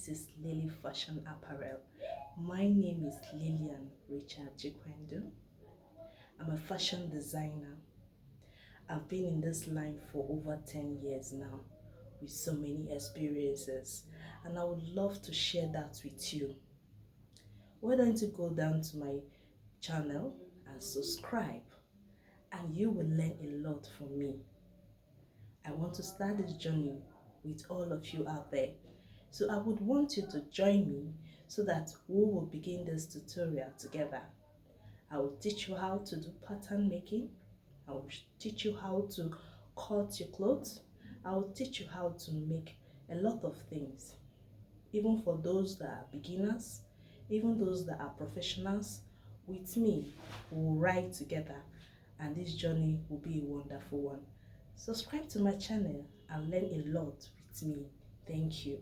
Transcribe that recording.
this is Lily Fashion Apparel. My name is Lillian Richard Jikwendo. I'm a fashion designer. I've been in this line for over 10 years now with so many experiences, and I would love to share that with you. Why don't you go down to my channel and subscribe, and you will learn a lot from me. I want to start this journey with all of you out there. So I would want you to join me so that we will begin this tutorial together. I will teach you how to do pattern making. I will teach you how to cut your clothes. I will teach you how to make a lot of things. Even for those that are beginners, even those that are professionals, with me, we will ride together, and this journey will be a wonderful one. Subscribe to my channel and learn a lot with me. Thank you.